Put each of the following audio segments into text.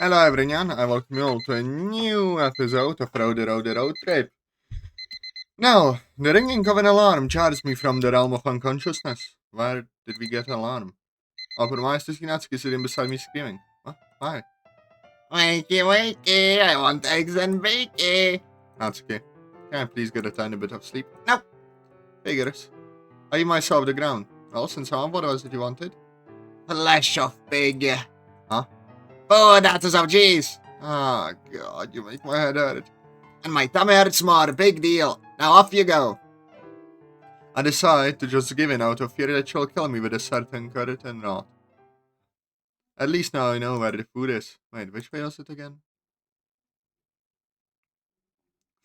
Hello everyone, I welcome you all to a new episode of Roady Roady Road Trip. Now, the ringing of an alarm jars me from the realm of unconsciousness. Where did we get an alarm? Open my eyes to see Natsuki sitting beside me screaming. What? Why? Wakey, wakey, I want eggs and bacon. Natsuki, can I please get a tiny bit of sleep? Nope. Figures. I eat myself the ground. Well, since how, what was it you wanted? Flesh of pig. Huh? Food, Atazoth, cheese. Ah, God, you make my head hurt. And my tummy hurts more, big deal. Now off you go. I decide to just give in out of fear that she'll kill me with a certain carrot and rot. At least now I know where the food is. Wait, which way was it again?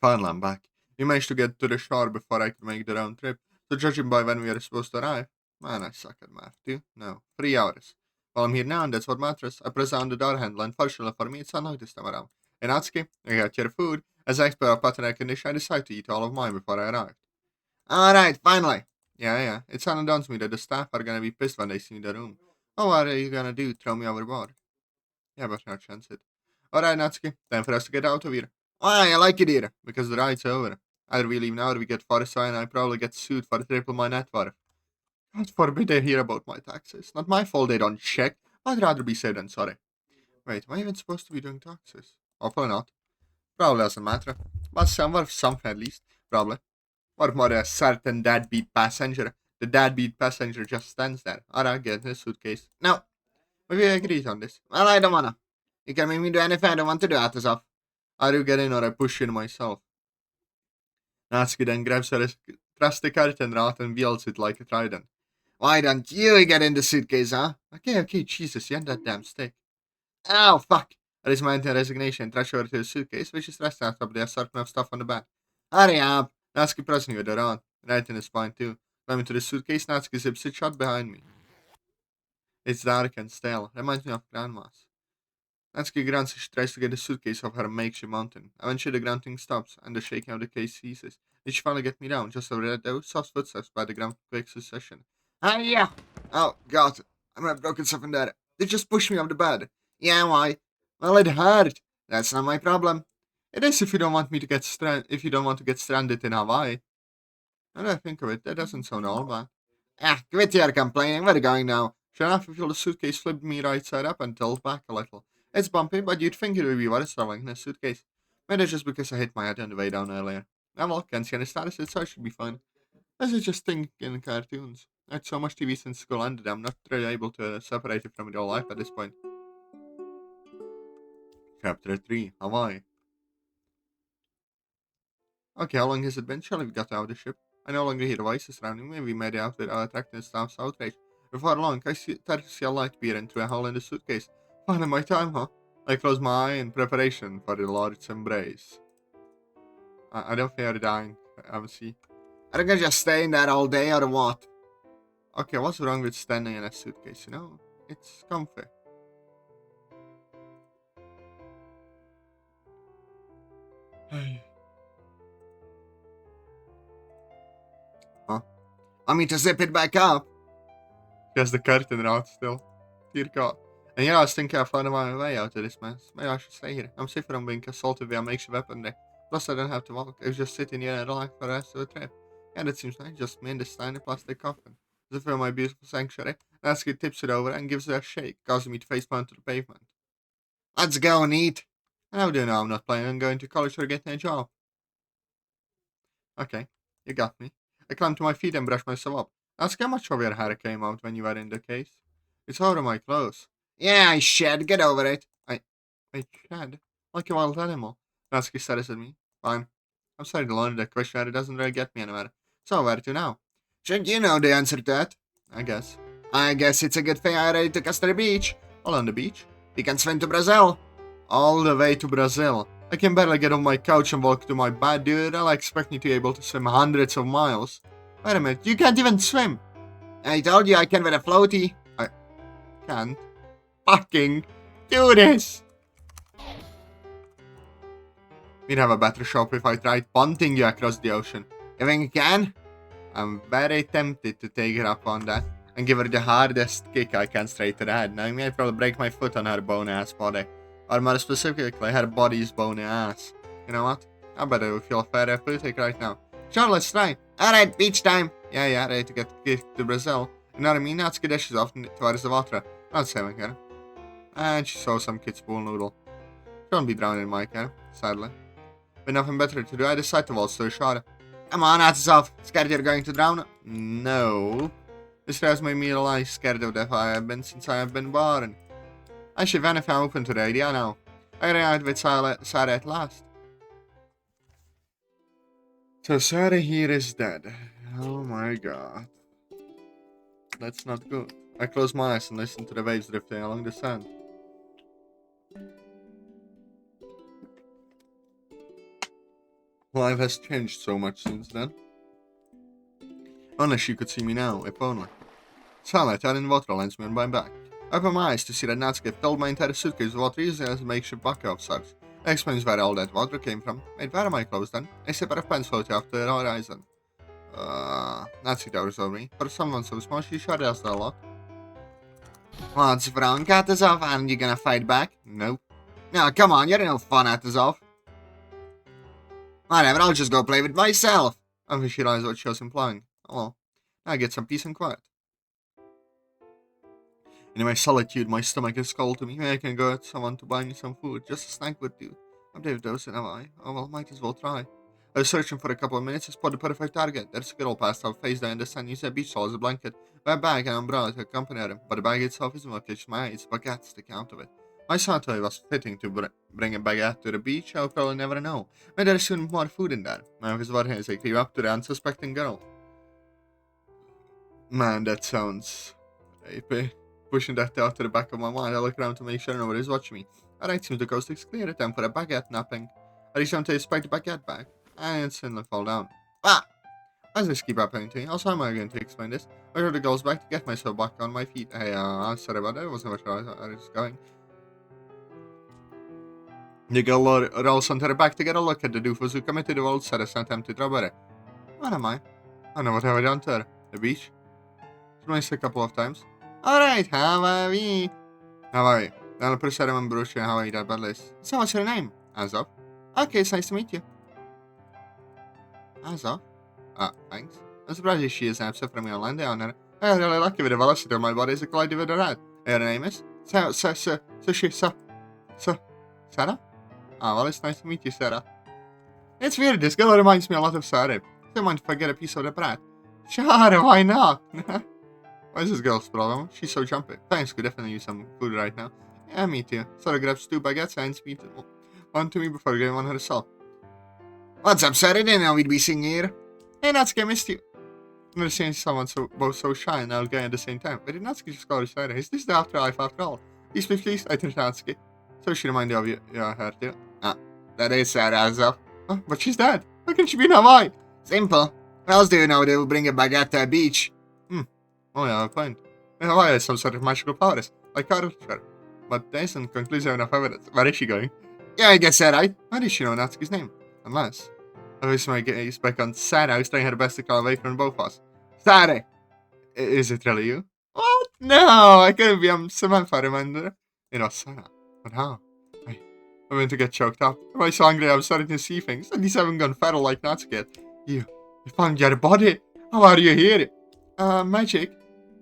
Finally, I'm back. We managed to get to the shore before I could make the round trip, so judging by when we are supposed to arrive, man, I suck at math too. No, 3 hours. Well, I'm here now, and that's what matters. I press down the door handle, and fortunately for me, it's unlocked this time around. And Atsuki, I got your food. As I expert of pattern recognition, I decided to eat all of mine before I arrived. Alright, finally. Yeah, it sounded done to me that the staff are gonna be pissed when they see the room. Oh, what are you gonna do? Throw me overboard? Yeah, but no chance it. Alright, Natsuki, time for us to get out of here. Why, I like it here. Because the ride's over. Either we leave now or we get forest fire and I probably get sued for triple my net worth. God forbid they hear about my taxes. Not my fault they don't check. I'd rather be safe than sorry. Wait, am I even supposed to be doing taxes? Hopefully not. Probably doesn't matter. But some worth something at least. Probably. What more a certain deadbeat passenger? The deadbeat passenger just stands there. Alright, get in his suitcase. No. Maybe I agreed on this. Well, I don't wanna. You can make me do anything I don't want to do, Atazoth. Either you get in or I push in myself. Natsuki then grabs her trusty curtain rod and wields it like a trident. Why don't you get in the suitcase, huh? Okay, Jesus, you and that damn stick. Oh, fuck. I raise my hand in resignation and rush over to the suitcase, which is resting on top of the assortment of stuff on the back. Hurry up. Natsuki pressing me with her arm, right in the spine too. Climbing to the suitcase, Natsuki zips it shut behind me. It's dark and stale, reminds me of Grandma's. Natsuki grunts as she tries to get the suitcase off her makeshift mountain. Eventually the grunting stops, and the shaking of the case ceases. Did she finally get me down, just over those soft footsteps by the ground quick succession? Hiya. Oh, God, I might have broken something there. They just pushed me off the bed. Yeah, why? Well, it hurt. That's not my problem. It is if you don't want me to get if you don't want to get stranded in Hawaii. Now that I think of it, that doesn't sound all bad. Ah, quit your complaining. We're going now. Sure enough, I feel the suitcase flipped me right side up and tilted back a little. It's bumpy, but you'd think it would be worse traveling in a suitcase. Maybe it's just because I hit my head on the way down earlier. Well, can't see any status, so I should be fine. This is just thinking in cartoons. I had so much TV since school ended, I'm not really able to separate it from real life at this point. Chapter 3, Hawaii. Okay, how long has it been? Surely we got out of the ship. I no longer hear voices surrounding me. We made it out without attracting the staff's outrage. Before long, I start to see a light peering through a hole in the suitcase. Finally my time, huh? I close my eye in preparation for the Lord's embrace. I don't fear dying, MC. Are you gonna just stay in there all day or what? Okay, what's wrong with standing in a suitcase, It's comfy. Huh? Want me to zip it back up? She has the curtain rod still. Dear God. And I was thinking of finding my way out of this mess. Maybe I should stay here. I'm safe from being assaulted via makeshift weapon day. Plus I don't have to walk. I was just sitting here and relax for the rest of the trip. Yeah, that seems nice. Just me in this tiny plastic coffin. As if I my beautiful sanctuary. Natsuki tips it over and gives it a shake, causing me to face plant to the pavement. Let's go and eat. And how do you know I'm not planning on going to college or getting a job? Okay, you got me. I climb to my feet and brush myself up. Ask how much of your hair came out when you were in the case. It's over my clothes. Yeah, I shed. Get over it. I shed? Like a wild animal. Natsuki stares at me. Fine. I'm sorry to learn that question. It doesn't really get me anywhere. So where to now? Shouldn't you know the answer to that? I guess. I guess it's a good thing I already took us to the beach. All on the beach? We can swim to Brazil. All the way to Brazil. I can barely get on my couch and walk to my bed, dude. I'll expect me to be able to swim hundreds of miles. Wait a minute, you can't even swim. I told you I can with a floaty. I can't fucking do this. We'd have a better shot if I tried punting you across the ocean. You think you can? I'm very tempted to take her up on that and give her the hardest kick I can straight to the head. Now, I may probably break my foot on her bone-ass body. Or more specifically, her body's bony ass. You know what? I bet it would feel fair if we take right now. Sure, let's try. Alright, beach time. Yeah, ready to get kicked to Brazil. You know what I mean? Natsuki dishes off towards the water. Not saving her. And she saw some kid's pool noodle. Don't be drowning in my care, sadly. With nothing better to do, I decide to waltz to the shore. Come on, Atazoth. Scared you're going to drown? No. This has made me realize scared of death I have been since I have been born. I should if I'm open to the idea now. I reunite with Sarah at last. So Sarah here is dead. Oh my god. That's not good. I close my eyes and listen to the waves drifting along the sand. Life has changed so much since then. Unless you could see me now, if only. Sunlight out in the water lands me on my back. I open my eyes to see that Natsuki filled my entire suitcase with water using it as a makeshift bucket of sorts. That explains where all that water came from. Wait, where are my clothes then? A separate of pants floating off the horizon. Natsuki towers over me. For someone so small, she sure does that a lot. What's wrong, Atazoth? Aren't you gonna fight back? Nope. No, come on, you're no fun, Atazoth. Whatever, I'll just go play with myself. I think she realized what she was implying. Oh well. Now I get some peace and quiet. In my solitude, my stomach is called to me. Maybe I can go at someone to buy me some food. Just a snack would do. I'm Dave Dawson, am I? Oh well, might as well try. I was searching for a couple of minutes to spot the perfect target. There's a girl passed out face down in the sun, using a beach towel as a blanket, my bag and umbrella to accompany her. But the bag itself isn't what catches my eye, it's a baguette sticking out of it. I saw it was fitting to bring a baguette to the beach. I'll probably never know. Maybe there's soon more food in there. My office was as I came up to the unsuspecting girl. Man, that sounds rapey. Pushing that thought to the back of my mind, I look around to make sure nobody's watching me. Alright, seems the coast is clear. Time for a baguette napping. I reach down to inspect the baguette bag. I instantly fall down. Ah! As this keep happening to me, also am I going to explain this? I heard the girls back to get myself back on my feet. Hey, I'm sorry about that. I wasn't sure I was going. The girl rolls onto her back to get a look at the doofus who committed the world's saddest attempted robbery. What am I? I know what have I done to her. The beach? She missed a couple of times. Alright, how are we? How are you? Then I'll push and brush you how are you that bad list. So what's your name? Azov. Okay, it's nice to meet you. Azov? Thanks. I'm surprised she is upset for me on land down there. I'm really lucky with the velocity of my body is collided with her head. Your name is? Sarah? Ah, well, it's nice to meet you, Sarah. It's weird, this girl reminds me a lot of Sarah. Don't mind if I get a piece of the bread. Sure, why not? What is this girl's problem? She's so jumpy. Thanks, could definitely use some food right now. Yeah, me too. Sarah grabs 2 baguettes and speeds one to me before getting one herself. What's up, Sarah? Didn't know we'd be sitting here. Hey, Natsuki, I missed you. I'm never seen someone both so shy and outgoing at the same time. But did Natsuki just call her Sarah? Is this the afterlife after all? Please, I think Natsuki. So she reminded of you, her too. That is Sarah, Azov. Huh? But she's dead. How can she be in Hawaii? Simple. What else do you know they will bring a baguette to a beach? Oh yeah, I point. Hawaii has some sort of magical powers, like culture. But there isn't conclusive enough evidence. Where is she going? Yeah, I guess that right. How does she know Natsuki's name? Unless... I wish my gaze back on Sarah, who's trying her best to call away from both of us. Sarah! Is it really you? What? No, I couldn't be. I'm Samantha, remember? It was Sarah. But how? I'm going to get choked up. Am I so hungry I'm starting to see things? At least I haven't gone feral like Natsuki. You found your body? How are you here? Magic.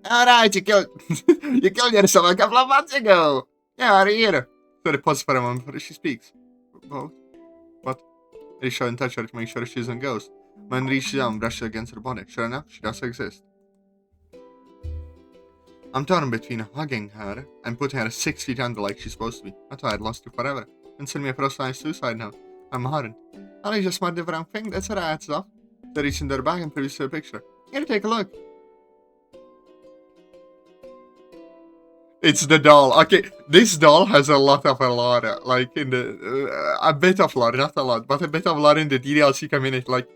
Alright, you killed yourself a couple of months ago. Yeah, are you here? So they pause for a moment before she speaks. Both? What? I reach out and touch her to make sure she isn't a ghost. Man reaches down and brushes against her body. Sure enough, she does exist. I'm torn between hugging her and putting her 6 feet under like she's supposed to be. I thought I'd lost her forever. And send me a personalized suicide note. I'm hardened. I just might do the wrong thing. That's her ass off. They reach into her bag and produce a picture. Here, take a look. It's the doll. Okay, this doll has a lot of lore, like in the a bit of lore, not a lot, but a bit of lore in the DDLC community. Like,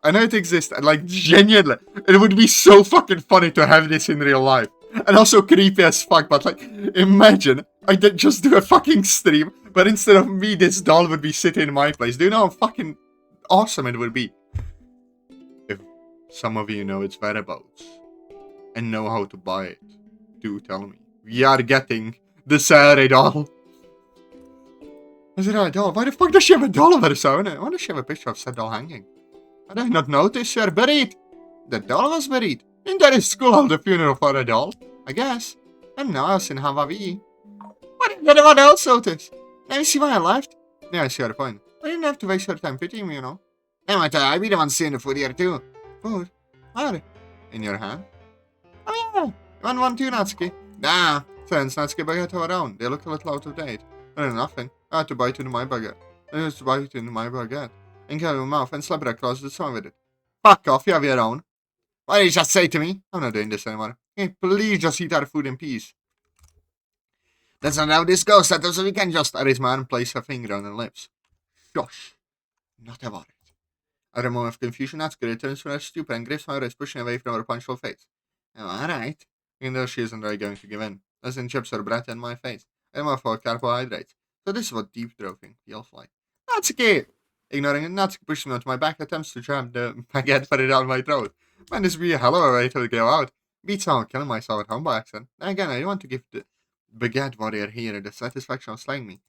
I know it exists, and like genuinely, it would be so fucking funny to have this in real life, and also creepy as fuck. But like, imagine I did just do a fucking stream, but instead of me, this doll would be sitting in my place. Do you know how fucking awesome it would be? If some of you know its whereabouts and know how to buy it, do tell me. We are getting the Sayori doll. Is it a doll? Why the fuck does she have a doll of herself in it? Why does she have a picture of said doll hanging? I did not notice you're buried. The doll was buried. Didn't there is school hold a funeral for a doll? I guess. I'm now in Hawaii. Why didn't anyone else notice? Now you see why I left? Yeah, I see your point. I didn't have to waste your time pitying me, you know. Damn it, I be the one seeing the food here too. Food? Where? In your hand? Oh yeah. You want one too, Natsuki? Nah. Since Natsuki baguette are around, they look a little out of date. Nothing. I had to bite into my baguette. I used to bite into my baguette. And get your mouth and slap it across the sun with it. Fuck off, you have your own. What did you just say to me? I'm not doing this anymore. Hey, please just eat our food in peace. That's not how this goes, so we can just... I raise my arm and place her finger on her lips. Shush. Not about it. At a moment of confusion, Natsuki returns from her stupor and grips my wrist, pushing away from her punchful face. Oh, alright. Even though she isn't really going to give in. Doesn't chips her breath in my face. I'm all for carbohydrates. So this is what deep throating feels like. Natsuki! Ignoring it, Natsuki pushes me onto my back, attempts to jam the baguette further down my throat. Man, this would be a hell of a way to go out. Beats on killing myself at home by accident. Then again, I don't want to give the baguette warrior here the satisfaction of slaying me.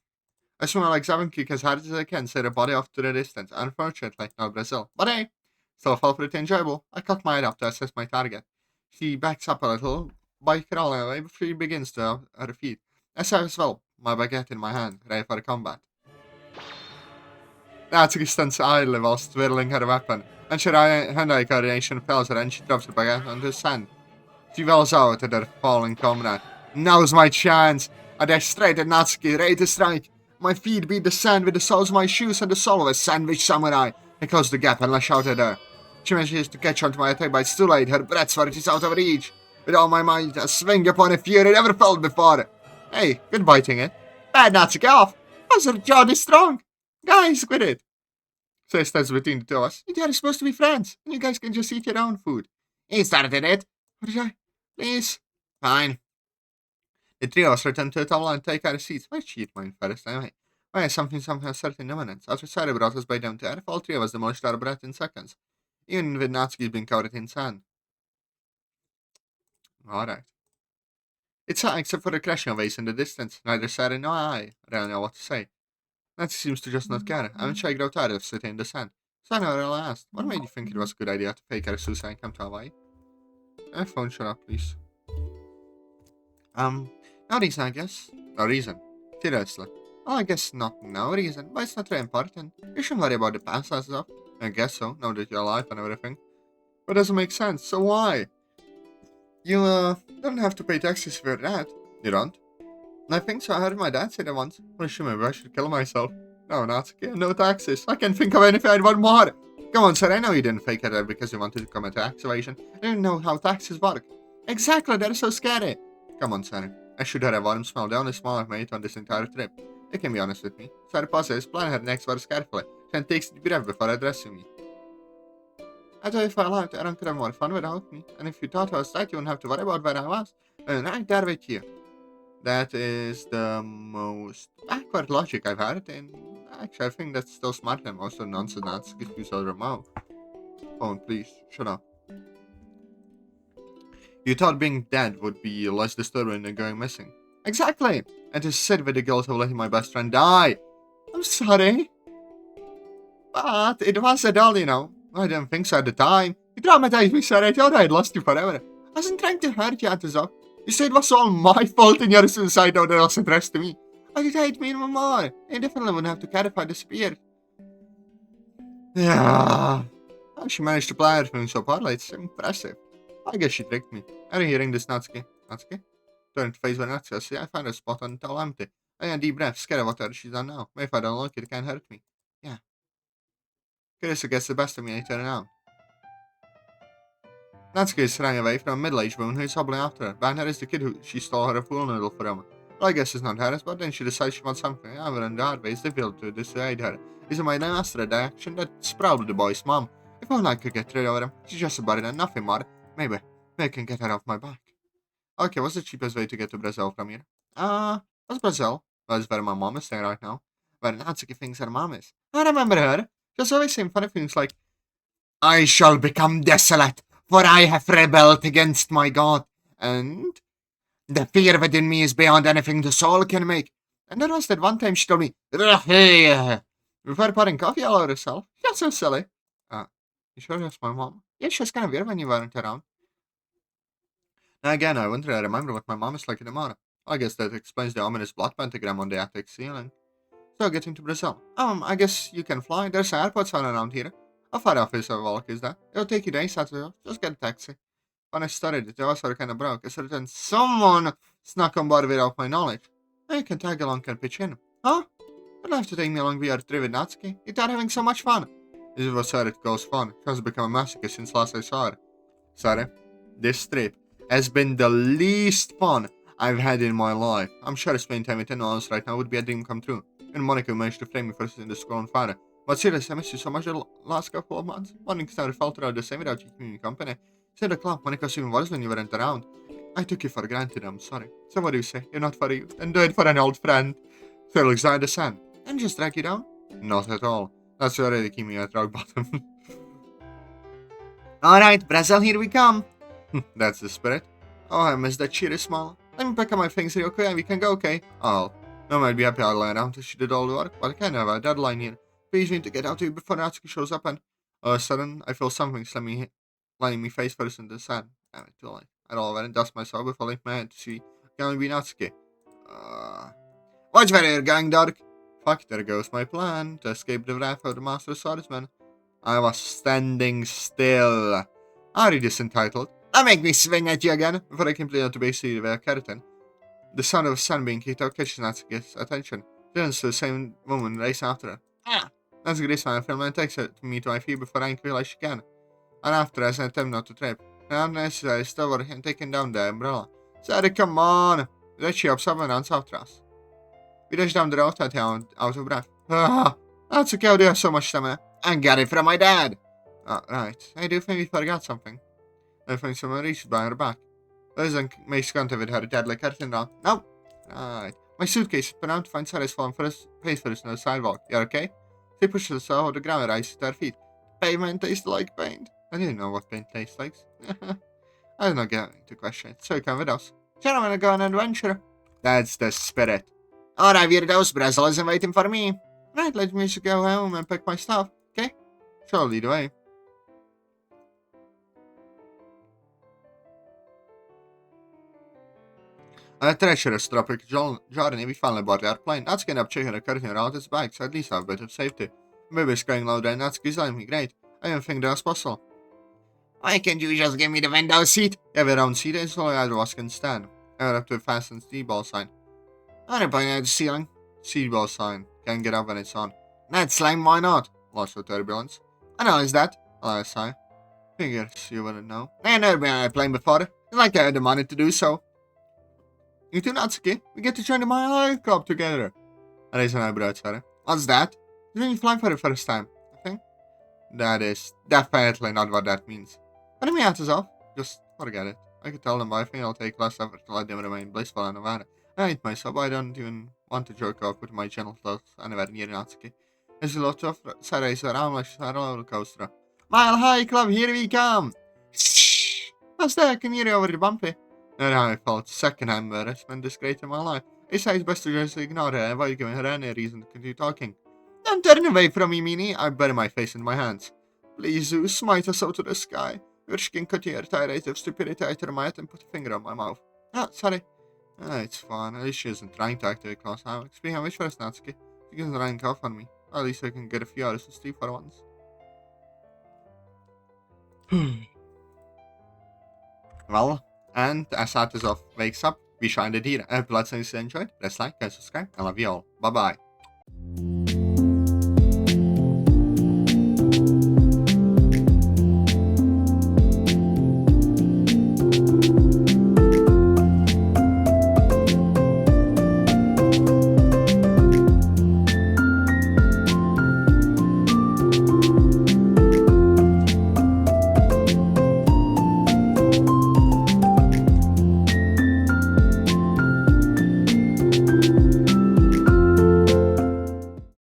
I swim like Seven kick as hard as I can, set her body off to the distance. Unfortunately, no Brazil. But hey, still felt pretty enjoyable. I cock my head up to assess my target. She backs up a little by crawling away before she begins to her feet. As I as well, my baguette in my hand, ready for combat. Natsuki stands idly while twirling her weapon, and her hand-eye coordination fails her and she drops the baguette onto the sand. She wells out at her falling comrade. Now's my chance! I dash straight at Natsuki, ready to strike. My feet beat the sand with the soles of my shoes and the soul of a sandwich samurai. I close the gap and lash out at her. She manages to catch onto my attack, but it's too late. Her breath sword is out of reach. With all my might, I swing upon a fury never felt before. Hey, good biting it. Bad Natsuki off. How's her jaw this strong? Guys, quit it. So it stands between the two of us. You are supposed to be friends, and you guys can just eat your own food. He started it. What did I? Please. Fine. The three of us return to the table and take our seats. Why cheat mine first, anyway? Why something has certain imminence? After Sayori brought us by down to earth, all three of us demolished our breath in seconds. Even with Natsuki being covered in sand. Alright. It's hot except for the crashing of waves in the distance. Neither Sayori nor I really know what to say. Natsuki seems to just not care. I'm sure I grow tired of sitting in the sand. So I never really asked, what made you think it was a good idea to fake our suicide and come to Hawaii? Phone, shut up, please. No reason, I guess. No reason. Seriously. Well, I guess not no reason, but it's not very important. You shouldn't worry about the past and stuff. I guess so, now that you're alive and everything. But it doesn't make sense, so why? You, don't have to pay taxes for that. You don't? I think so, I heard my dad say that once. Well, sure, maybe I should kill myself. No, Natsuki, no taxes. I can't think of anything I'd want more. Come on, sir, I know you didn't fake it out because you wanted to commit tax evasion. I didn't know how taxes work. Exactly, that is so scary. Come on, sir. I should have let him smell the only smile I've made on this entire trip. You can be honest with me. Sorry, pauses, plan her next words carefully. She takes the breath before addressing me. I thought if I allowed, Aaron could have more fun without me. And if you thought I was right, you wouldn't have to worry about where I was. And right there with you. That is the most backward logic I've heard, and actually I think that's still smarter than most of the nonsense Natsuki spews out of her mouth. Phone, please, shut up. You thought being dead would be less disturbing than going missing. Exactly! And to sit with the guilt of letting my best friend die. I'm sorry. But it was a doll, you know. I didn't think so at the time. You traumatized me, sir. I thought I had lost you forever. I wasn't trying to hurt you, Atazoth. You said it was all my fault in your suicide note that was addressed to me. I did hate me even more. I definitely wouldn't have to care if I disappeared. Yeah. How she managed to play everything so poorly, it's impressive. I guess she tricked me. Are you hearing this, Natsuki? Natsuki? Turned to face with Natsuki. See, I found a spot on the towel empty. I had a deep breath, scared of what she's done now. Maybe if I don't look, it can't hurt me. Yeah. Kurisa gets the best of me, I turn around. Natsuki is running away from a middle-aged woman who is hobbling after her. Behind her is the kid who she stole her pool noodle from. Well, I guess it's not hers, but then she decides she wants something. However, in the hard way, it's difficult to dissuade her. Is it my master action? That's probably the boy's mom. If only I could get rid of her. She's just a body and nothing more. Maybe I can get her off my back. Okay, what's the cheapest way to get to Brazil from here? What's Brazil? Well, it's where my mom is staying right now. Where Natsuki thinks her mom is. I remember her. She's always saying funny things like, I shall become desolate, for I have rebelled against my God. And the fear within me is beyond anything the soul can make. And there was that one time she told me, "Hey," before pouring coffee all over herself. You're so silly. You sure that's my mom? Yeah, she was kind of weird when you weren't around. Now again, I wonder, I remember what my mom is like in the morning. I guess that explains the ominous blood pentagram on the attic ceiling. So getting to Brazil. I guess you can fly. There's an airport somewhere around here. How far off is Walk is that? It'll take you days, Atazoth. Just get a taxi. When I started, the jaws were kind of broke. I said then someone snuck on board without my knowledge. I can tag along and pitch in. Huh? You'll have to take me along via trip with Natsuki. You thought having so much fun. This was how it goes fun. She has become a masochist since last I saw her. Sorry. This trip has been the least fun I've had in my life. I'm sure spending time with anyone else right now would be a dream come true. And Monika managed to frame me for in the school on fire. But seriously, I missed you so much the last couple of months. Monika's never felt around the same without you keeping me company. Said the club, Monika's even worse when you weren't around. I took you for granted, I'm sorry. So what do you say? You're not for you, then do it for an old friend. Phil excited the sand. And just drag you down? Not at all. That's already keeping me at rock bottom. Alright, Brazil, here we come. That's the spirit. Oh, I miss that cheery smile. Let me pack up my things real quick and we can go, okay? Oh, no, I'd be happy I'll lie around till she did all the work, but I kind of have a deadline here. Please need to get out of here before Natsuki shows up and all of a sudden I feel something slamming me face first in the sand. Damn it, too late. I'd already dust myself before I lift my head to see can only be Natsuki. Watch where you're going, Dork. Fuck, there goes my plan to escape the wrath of the Master Swordsman. I was standing still. I read this entitled. Don't make me swing at you again. Before I completed to basically the keratin. The sound of sand being kicked out catches Natsuki's attention. Then the same woman race after her. Natsuki this man film and takes her to me to my feet before I realize she can. And after as I attempt not to trip. And unnecessary stubborn and taking down the umbrella. Sorry, come on. Then she ups up and runs after us. We dash down the road at out of breath. Natsuki, how do you have so much stamina? I got it from my dad. Right. I do think we forgot something. I think someone reached by her back. Doesn't make contact with her deadly curtain round. No. Right. My suitcase. But now to find Sarah's fallen face first on the sidewalk. You okay? She pushes herself off the ground and rises to her feet. Pavement tastes like paint. I didn't know what paint tastes like. I'm not going to question it. So you come with us. Sure, I'm gonna go on an adventure. That's the spirit. Alright, weirdos. Brazil isn't waiting for me. Right, let me just go home and pack my stuff. Okay? Sure, lead the way. On a treacherous tropic journey, we finally board the airplane. Natsuki ended up checking the curtain around his bag, so at least I have a bit of safety. Maybe it's going louder and Natsuki's telling me, great. I didn't think that was possible. Why can't you just give me the window seat? You have a round seat and so either of us can stand. I went up to the fastened seatbelt sign. I'm gonna point at the ceiling. Seatbelt sign. Can't get up when it's on. That's lame, why not? Lots of turbulence. I know, is that? Last time. Figures you wouldn't know. I've never been on a plane before. It's like I had the money to do so. You too, Natsuki. We get to join the Mile High Club together. I raised an eyebrow at her. What's that? You think you fly for the first time, I think? That is definitely not what that means. What do you mean, Atazoth? Just forget it. I could tell them, but I think it'll take less effort to let them remain blissful and aware. I hate myself, but I don't even want to joke off with my genitals anywhere near Natsuki. There's a lot of Sarah's around like she's on a roller coaster. Mile High Club, here we come! Shh! What's that? Can you hear over the bumpy? Not how I felt. Second-hand embarrassment this great in my life. I say it's best to just ignore her and avoid giving her any reason to continue talking. Don't turn away from me, Meanie. I bury my face in my hands. Please, Zeus, smite us out to the sky. Your skin cut your tirade of stupidity out of my head and put a finger on my mouth. Sorry. It's fine. At least she isn't trying to activate close now. Speaking of which, first, Natsuki, she can rank off on me. At least I can get a few hours of sleep for once. Well, and as Atazoth wakes up, we shine the deer. I hope you enjoyed. Press like and subscribe. I love you all. Bye bye.